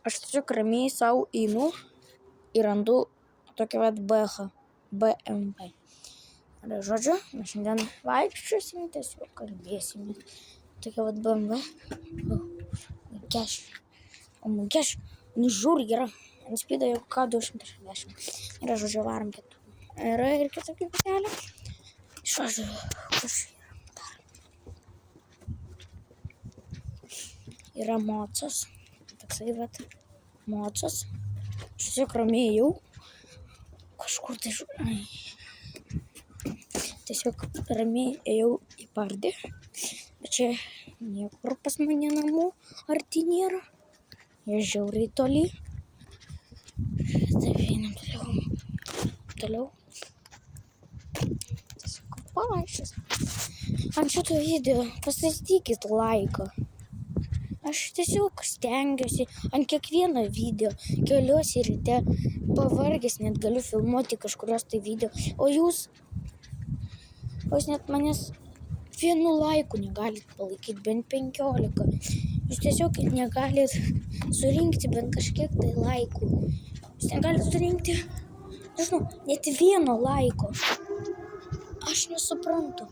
Aš tiesiog ramiai savo einu ir randu tokią vat BMW. Ir žodžiu, mes šiandien vaikščiosim, tiesiog kalbėsim. Tokia vat BMW. Mugeš, nu žiūri, yra. Ant spydo jau ką 260. Ir žodžiu, varom kitų. Yra ir kitokių patelė. Žodžiu, kas yra mocas. Toksai vat mocas. Aš tiesiog ramiai jau. Kažkur tai tiesiog ramiai ėjau į pardį. Bet čia niekur pas mane namų arti nėra. Jie žiauriai toli. Taip, einam toliau. Tiesiog pavaikščios. Ant šito video pastatykit laiką. Aš tiesiog stengiuosi ant kiekvieno video. Keliuosi ryte, pavargęs, net galiu filmuoti kažkurios tai video. O jūs net manęs vienu laiku negalit palaikyti, bent 15. Jūs tiesiog negalit surinkti bent kažkiek tai laikų. Jūs negalit surinkti, nežinau, net vieno laiko. Aš nesuprantu.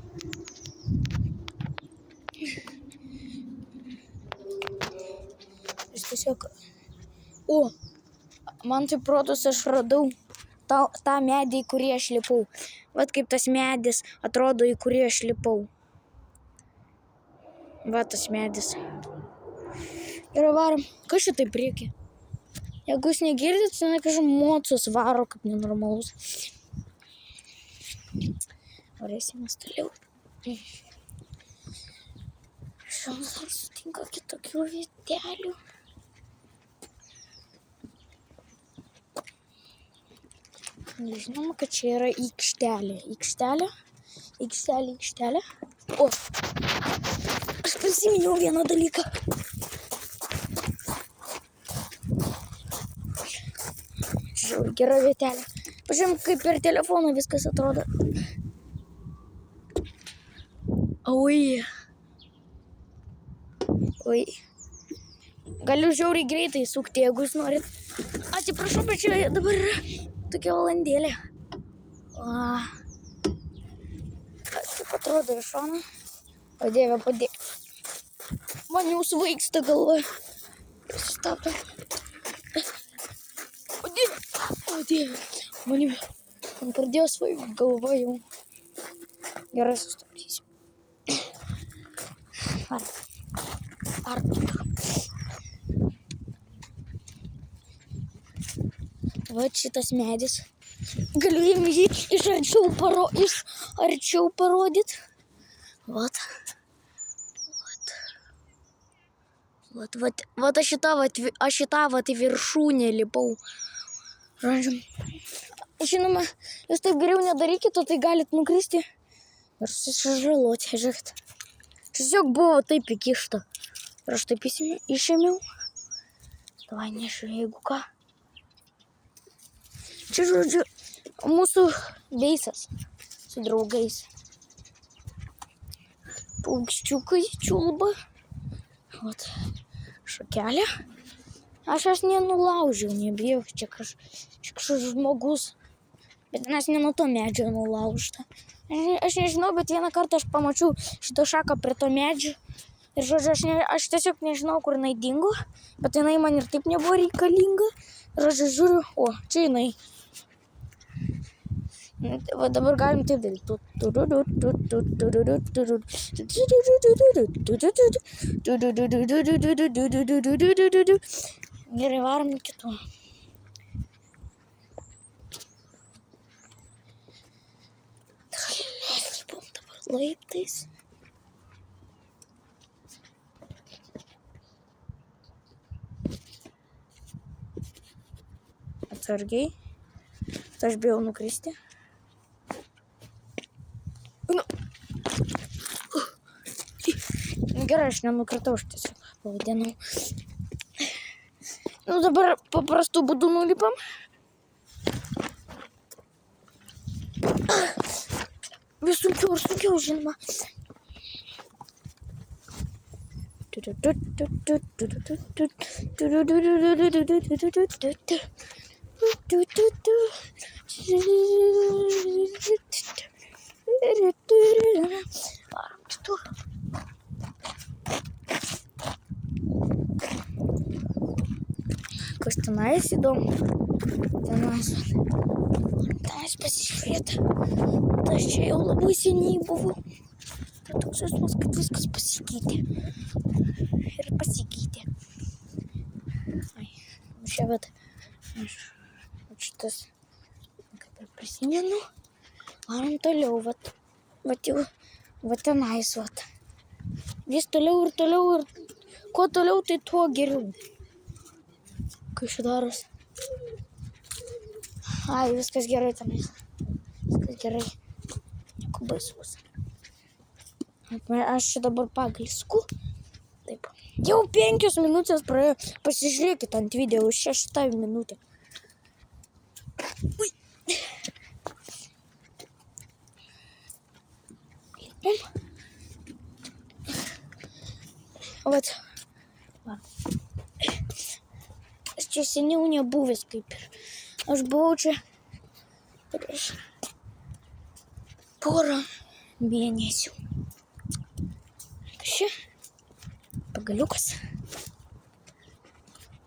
Aš tiesiog... O, man taip rodos, aš radau tą medį, į kurį aš lipau. Vat kaip tas medis atrodo, į kurį aš lipau. Va tas medis. Ir varom. Kas šitai priekį? Jeigu jūs negirdit, tai kažkaip mocus varo kaip nenormalus. Varėsimės toliau. Šiandien dar sutinka kitokių vietelių. Žinoma, kad čia yra aikštelė. Aikštelė. O, aš prisiminiau vieną dalyką. Žiūrėjau, gera vietelė. Pažiūrėjom, kaip per telefoną viskas atrodo. Oi. Galiu žiauriai greitai sukti, jeigu jūs norit. Atsiprašau, bet čia dabar yra tokia valandėlė. Kaip atrodo iš šono. O Dieve, padėk. Man jau svaigsta galva. Sustabdo. O Dieve. Man pradėjo svaigti galva jau. Gerai, sustabdysiu. Vat šitas medis. Galiu jį iš arčiau parodyt. Vat aš šitą vat į viršūnę lipau. Žinoma, jūs taip geriau nedarykit, o tai galit nukristi ir susižaloti. Žiūrėkit. Tiesiog buvo taip įkišta. Ir aš taip išėmiau. Davai nešiu, jeigu ką. Čia, žodžiu, mūsų veisas su draugais. Paukščiukai čiulba. Vat, šakelė. Aš nenulaužiau, nebijau. Čia kažkoks žmogus. Bet mes ne nuo to medžio nulaužta. Aš nežinau, bet vieną kartą aš pamačiau šitą šaką prie to medžio. Ir, žodžiu, aš tiesiog nežinau, kur jinai dingo. Bet jinai man ir taip nebuvo reikalinga. Ir, žodžiu, žiūriu, o, čia jinai. Va dabar galim taip daryti. Gerai, varom kitų. Lipom dabar laiptais. Atsargiai. Aš bijau nukristi. Gerai, aš nenukritau, aš tiesiog pavadinau. Dabar paprastų būdų nulipam. Vis sunkiau, žinoma. Varom kitur. Kas tenais įdomu? Tenais pasižiūrėti. Tai aš čia jau labai seniai buvau. Tai toks jausmas, kad viskas pasikeitė. Ir pasikeitė. Ai, čia vat. Šitas, kaip ir prisimenu. Varom toliau, vat jau, vat tenais, vat. Vis toliau ir kuo toliau, tai tuo geriau. Kas čia daros? Ai, viskas gerai tenais. Viskas gerai. Nieko baisaus. Aš čia dabar paglisku. Taip. Jau 5 minutės praėjo. Pasižiūrėkit ant video, už 6 minutę. Ui. Vat. Aš čia seniau nebuvęs kaip ir. Aš buvau čia prieš porą mėnesių. Kas čia? Pagaliukas.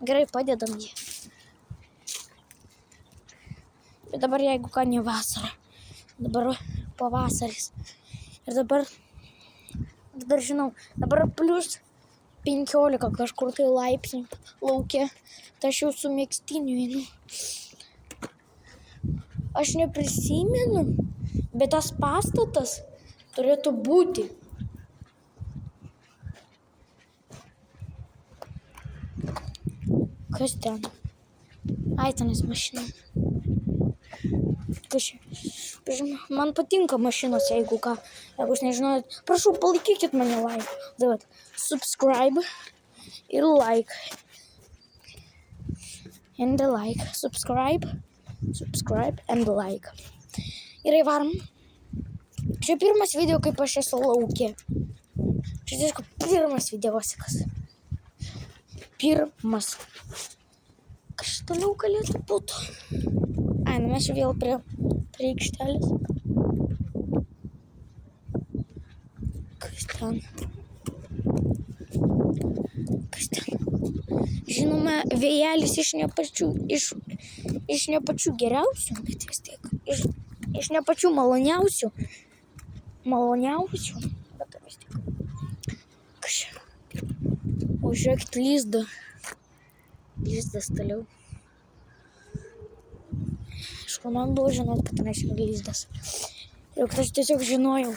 Gerai, padedam jį. Bet dabar jeigu ką ne vasara. Dabar pavasaris. Ir dabar žinau, dabar plius 15 kažkur tai laipsnių lauke. Tai aš jau su megztiniu einu. Aš neprisimenu, bet tas pastatas turėtų būti. Kas ten? Ai, tenais mašina. Kas čia? Man patinka mašinos, jeigu ką. Jeigu jūs nežinojot, prašau, palaikykit mane like. Tai vat, subscribe ir like. And the like. Subscribe and like. Ir įvarom. Čia pirmas video, kaip aš esu lauke. Čia tiesiog pirmas videosikas. Pirmas. Kas toliau galėtų būti? Ai, nu mes vėl prie aikštelės. Kas ten? Kas ten? Žinoma, vėjelis iš ne pačių geriausių, bet vis tiek. Iš ne pačių maloniausių. Bet vis tiek. Kas čia? O žiūrėkit, lizdą. Lizdas toliau. Aišku, man buvo žinot, kad tenais yra lizdas. Juk aš tiesiog žinojau.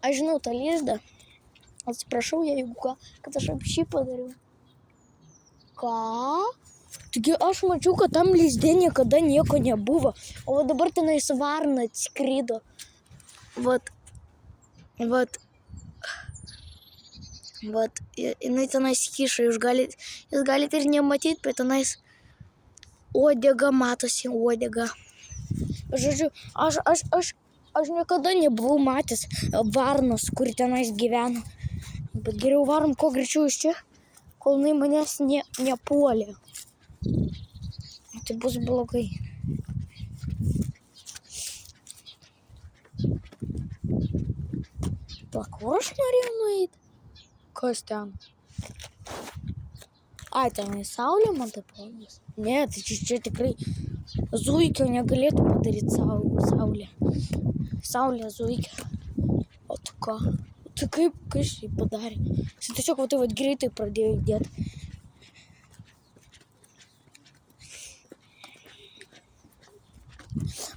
Aš žinau tą lizdą. Atsiprašau, jeigu ką, kad aš šį padariau. Ką? Taigi aš mačiau, kad tam lizde niekada nieko nebuvo. O dabar tenais varna atskrido. Vat, jinai tenais kyša. Jūs galite ir nematyti, bet tenais uodega matosi, uodega. Žodžiu, aš niekada nebuvau matęs varnos, kur tenais gyvena. Bet geriau varom kuo greičiau iš čia, kol jinai manęs nepuolė. Tai bus blogai. Kur aš norėjau nueiti? Kas ten? Ai, tenai saulė man taip rodos. Ne, tai čia tikrai zuikio negalėtų padaryti saulė. Saulė zuikio. O tu ką? Tai kaip, kas jį padarė? Jis tiesiog va tai va greitai pradėjo judėti.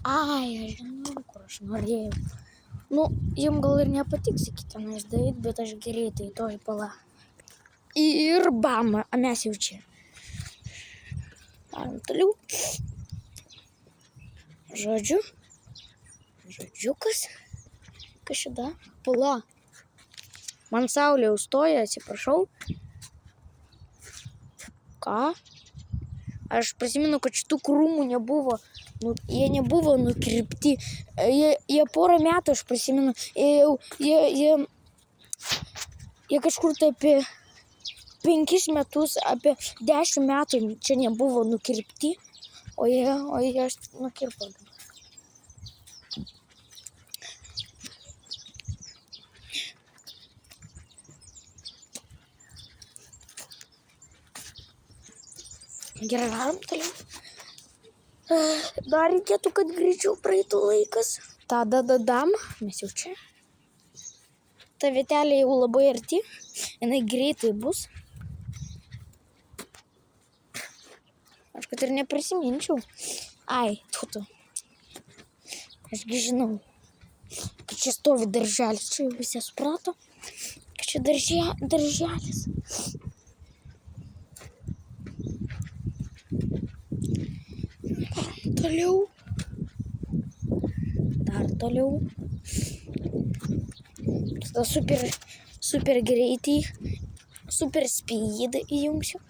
Ai, aš žinau, kur aš norėjau. Nu, jums gal ir nepatiks iki tenais daryti, bet aš greitai toj pala. Ir bam, mes jau čia. Darom toliau. Žodžiukas. Kas šitą? Pala. Man saulė užstoja, atsiprašau. Ką? Aš prisimenu, kad šitų krūmų nebuvo Nu, jie nebuvo nukirpti. Jie porą metų, aš prisimenu, jie kažkur tai apie 5 metus, apie 10 metų čia nebuvo nukirpti, o jie nukirpo. Gerai, varom toliau. Dar reikėtų, kad greičiau praeitų laikas. Tada dadam, mes jau čia. Ta vietelė jau labai arti, jinai greitai bus. Aš kad ir neprisiminčiau. Ai, tu. Ašgi žinau, kad čia stovi darželis. Čia jau visi suprato, kad čia darželis. Toliau. Dar toliau. Tada super greitai, super speed įjungsiu.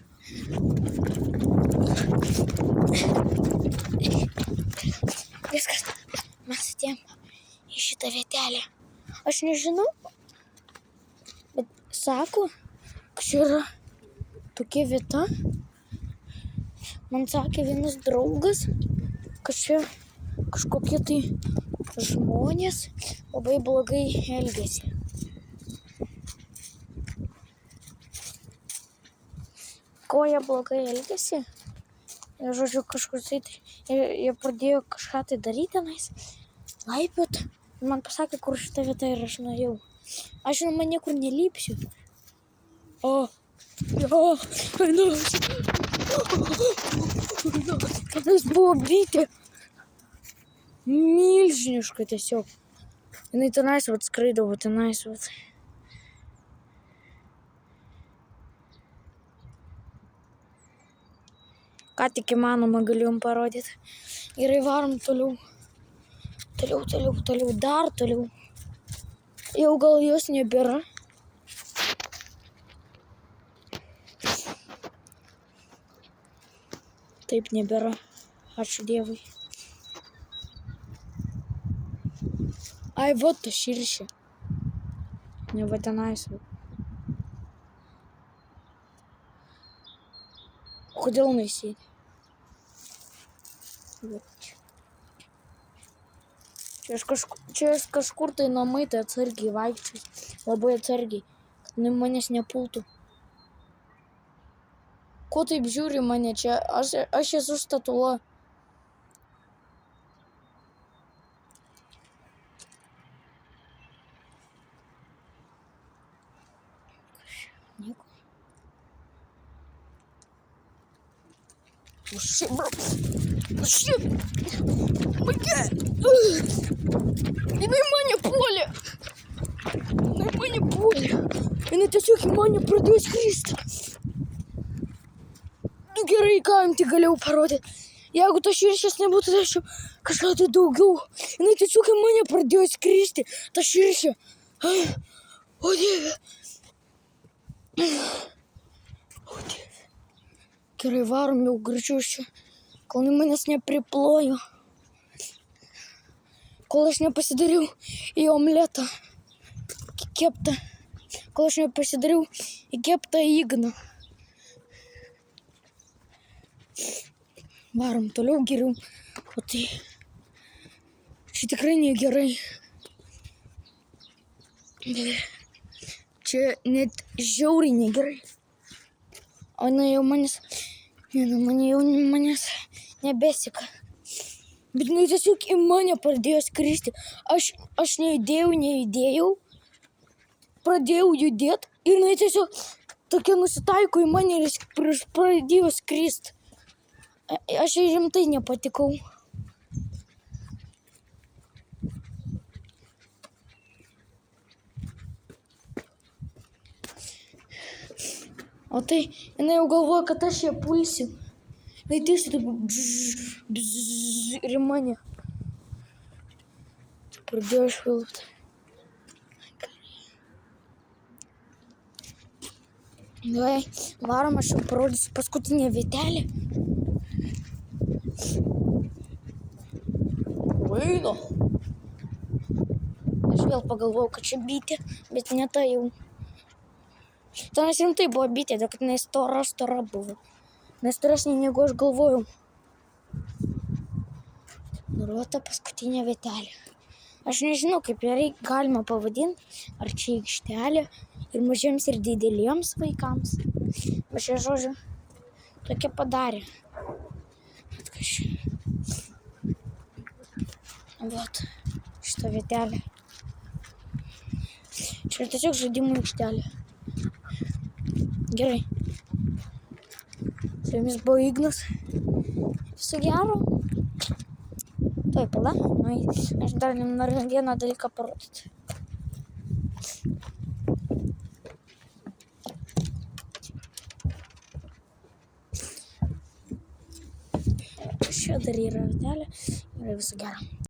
Viskas. Mes atėjom į šitą vietelę. Aš nežinau, bet sako, kad čia yra tokia vieta. Man sakė vienas draugas, kad čia kažkokie tai žmonės labai blogai elgiasi. Ko jie blogai elgiasi? Žodžiu, kažkur tai jie pradėjo kažką tai daryti tenais, laipiot. Man pasakė, kur šita vieta ir aš nuėjau. Aš žinoma niekur nelipsiu. Tenais buvo bitė. Milžiniška tiesiog. Jinai tenais skraidavo, tenais. Ką tik įmanoma galėjom parodyti. Gerai, varom toliau. Toliau, dar toliau. Jau gal jos nebėra. Taip nebėra. Ačiū Dievui. Ai, va ta širšė. Ne va tenais. Kodėl jinai sėdi? Čia aš kažkur tai namai, tai atsargiai vaikščiau. Labai atsargiai, kad manęs nepultų. Ko taip žiūri mane čia? Aš esu statula. Nieko. Shit, bro. Shit. Oh my God. Jinai mane puolė. Jinai tiesiog į mane pradėjo skristi. Gerai, ką jums tik galėjau parodyti. Jeigu to širšės nebūtų, tai aš jau kažką tai daugiau. Jinai tiesiog į mane pradėjo skristi. Ta širšė. O Dieve. Gerai, varom jau greičiau čia. Kol manęs nepriplojo. Kol aš nepasidariau į omletą keptą. Kol aš nepasidariau į keptą igną. Varom toliau geriau. O tai čia tikrai negerai. Čia net žiauriai negerai. O jinai jau manęs nebesika. Bet jinai tiesiog į mane pradėjo skristi. Aš nejudėjau. Pradėjau judėti ir jinai tiesiog tokia nusitaiko į mane ir pradėjo skristi. Aš jai rimtai nepatikau. O tai jinai jau galvoja, kad aš ją pulsiu. Jinai tiesiog taip ir į mane pradėjo švilpti. Gerai, varom, aš jau parodysiu paskutinę vietelę. O. Aš vėl pagalvojau, kad čia bitė, bet ne tai jau. Tenais rimtai buvo bitė, dėl kad jinai stora buvo. Nes storesnė negu aš galvojau. Nuruota paskutinė vietelė. Aš nežinau, kaip ją galima pavadinti, ar čia aikštelė ir mažiems ir dideliems vaikams. Bet čia, žodžiu, tokia padarė. Atkaščiai. Vat, šitą vietelę. Čia tiesiog žaidimų aikštelė. Gerai. Su jumis buvo Ignas. Viso gero. Tuoj pala. Aš dar noriu vieną dalyką parodyti. Čia dar yra vietelė. Viso gero.